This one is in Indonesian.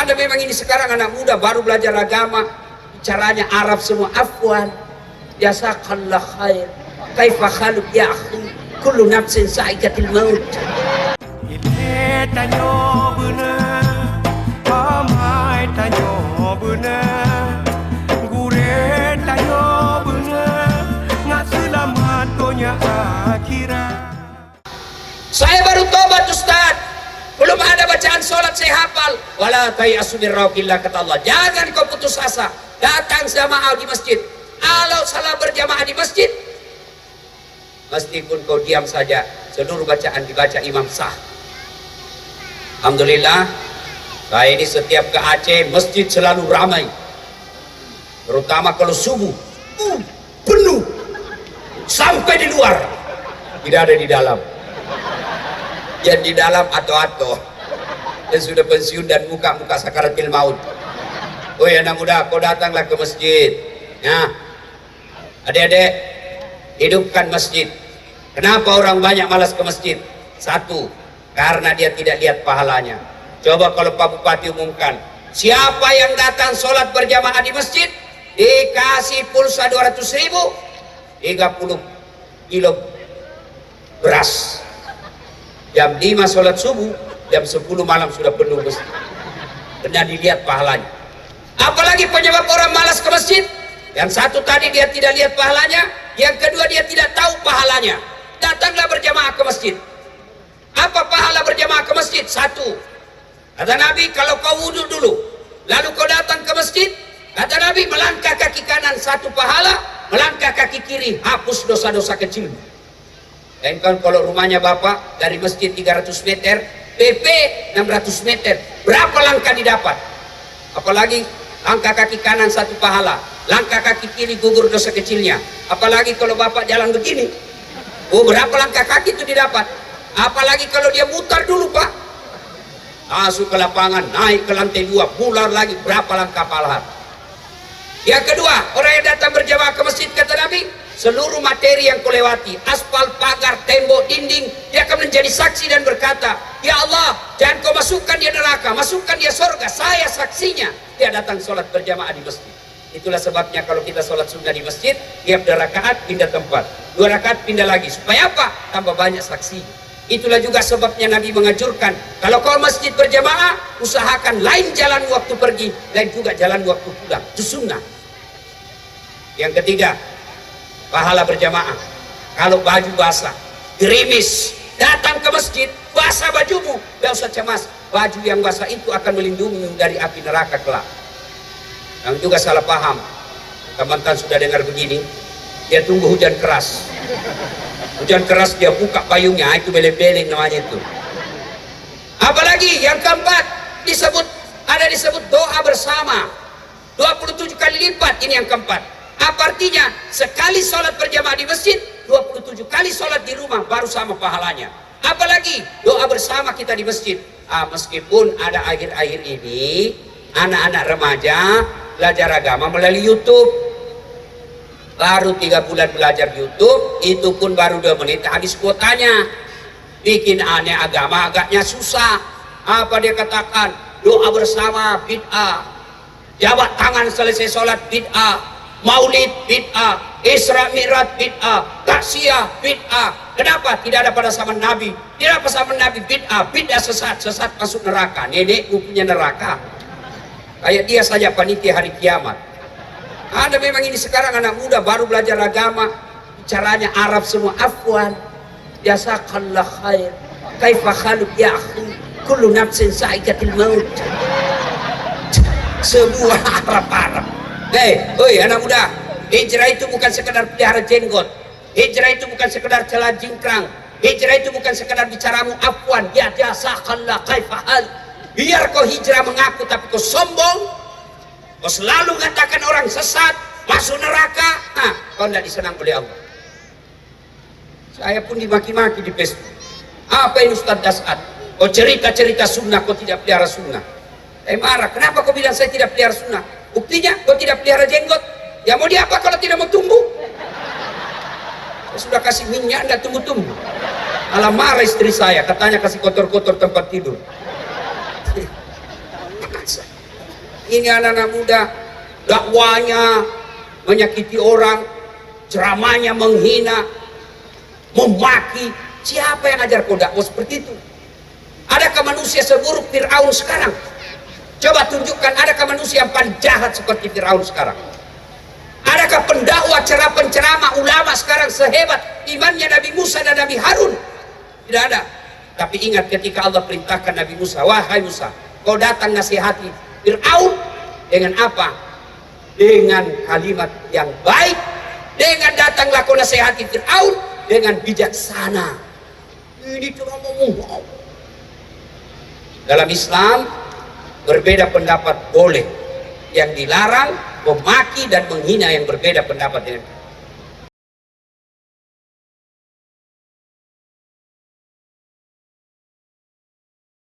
Ada memang ini sekarang anak muda baru belajar agama, caranya Arab semua. Afwan, jazakallah khair, kaifa khaluk ya akhi, kullu nafsin sa'iqatul maut. Ile tanyo bener, amai tanyo bener, gure tanyo bener, nggak selamat dunia akhirat. Saya baru tobat Ustaz, belum ada bacaan sholat saya hafal. Wala tayasu min rauqillah, kata Allah, jangan kau putus asa, datang jamaah di masjid. Kalau salah berjamaah di masjid, meskipun kau diam saja, seluruh bacaan dibaca imam sah. Alhamdulillah, saya ini setiap ke Aceh masjid selalu ramai, terutama kalau subuh penuh sampai di luar, tidak ada di dalam. Yang di dalam atau yang sudah pensiun dan muka-muka sakaratil maut. Oh ya anak muda, kau datanglah ke masjid. Nah, adik-adik, hidupkan masjid. Kenapa orang banyak malas ke masjid? Satu, karena dia tidak lihat pahalanya. Coba kalau Pak Bupati umumkan, siapa yang datang sholat berjamaah di masjid dikasih pulsa 200.000, 30 kilo beras. Jam 5 sholat subuh, jam 10 malam sudah penuh masjid. Benar dilihat pahalanya. Apalagi penyebab orang malas ke masjid. Yang satu tadi dia tidak lihat pahalanya, yang kedua dia tidak tahu pahalanya. Datanglah berjamaah ke masjid. Apa pahala berjamaah ke masjid? Satu, kata Nabi, kalau kau wudhu dulu, lalu kau datang ke masjid, kata Nabi, melangkah kaki kanan satu pahala, melangkah kaki kiri hapus dosa-dosa kecil. Dan kan kalau rumahnya bapak dari masjid 300 meter, PP 600 meter, berapa langkah didapat? Apalagi langkah kaki kanan satu pahala, langkah kaki kiri gugur dosa kecilnya. Apalagi kalau bapak jalan begini, oh berapa langkah kaki itu didapat? Apalagi kalau dia mutar dulu pak, masuk ke lapangan, naik ke lantai 2, pulang lagi, berapa langkah pahala? Yang kedua, orang yang datang berjamaah ke masjid, kata Nabi, seluruh materi yang kau lewati, aspal, pagar, tembok, dinding, dia akan menjadi saksi dan berkata, ya Allah, jangan kau masukkan dia neraka, masukkan dia surga, saya saksinya. Dia datang sholat berjamaah di masjid. Itulah sebabnya kalau kita sholat sunnah di masjid, tiap 2 rakaat pindah tempat, 2 rakaat pindah lagi. Supaya apa? Tambah banyak saksi. Itulah juga sebabnya Nabi menganjurkan, kalau kau masjid berjamaah, usahakan lain jalan waktu pergi, lain juga jalan waktu pulang. Itu sunnah. Yang ketiga, pahala berjamaah. Kalau baju basah, gerimis, datang ke masjid, basah bajumu, tidak usah cemas. Baju yang basah itu akan melindungi dari api neraka kelak. Yang juga salah paham, teman-teman sudah dengar begini, dia tunggu hujan keras. Hujan keras dia buka payungnya, itu beleng-beleng namanya itu. Apalagi yang keempat, disebut doa bersama. 27 kali lipat, ini yang keempat. Apa artinya? Sekali sholat berjamaah di masjid, 27 kali sholat di rumah baru sama pahalanya. Apalagi doa bersama kita di masjid. Meskipun ada akhir-akhir ini anak-anak remaja belajar agama melalui YouTube. Baru 3 bulan belajar YouTube, itu pun baru 2 menit habis kuotanya. Bikin aneh agama agaknya susah. Apa dia katakan? Doa bersama bid'ah, jabat tangan selesai sholat bid'ah, Maulid bid'ah, Isra Mi'raj bid'ah, taksiyah bid'ah. Kenapa? Tidak ada pada zaman Nabi. Tidak pada zaman Nabi bid'ah, bid'ah sesat masuk neraka. Nenekku punya neraka. Kayak dia saja panitia hari kiamat. Ada memang ini sekarang anak muda baru belajar agama, caranya Arab semua. Afwan, jazakallah khair, kaifa khaluk ya akhi, kullu nafsin sa'iqatul maut. Semua Arab. Hei anak muda, hijrah itu bukan sekedar pelihara jenggot, hijrah itu bukan sekedar celah jingkrang, hijrah itu bukan sekedar bicaramu afwan, ya jazakallah kaifahal. Biar kau hijrah mengaku tapi kau sombong, kau selalu mengatakan orang sesat, masuk neraka, kau tidak disenang oleh Allah. Saya pun dimaki-maki di Facebook. Apa ini Ustaz Das'ad? Kau cerita-cerita sunnah, kau tidak pelihara sunnah. Saya marah, kenapa kau bilang saya tidak pelihara sunnah? Buktinya kau tidak pelihara jenggot. Ya mau dia apa kalau tidak mau tumbuh? Saya sudah kasih minyak, tidak tumbuh-tumbuh. Malah marah istri saya, katanya kasih kotor-kotor tempat tidur. masa. Ini anak-anak muda, dakwanya menyakiti orang, ceramahnya menghina, memaki. Siapa yang ajar kau dakwah seperti itu? Adakah manusia seburuk Fir'aun sekarang? Coba tunjukkan, adakah manusia yang paling jahat seperti Fir'aun sekarang? Adakah pendakwah, penceramah, ulama sekarang sehebat imannya Nabi Musa dan Nabi Harun? Tidak ada. Tapi ingat ketika Allah perintahkan Nabi Musa, wahai Musa, kau datang nasihati Fir'aun dengan apa? Dengan kalimat yang baik. Dengan datanglah kau nasihati Fir'aun dengan bijaksana. Ini cuma ngomong. Dalam Islam berbeda pendapat boleh, yang dilarang memaki dan menghina yang berbeda pendapat dengan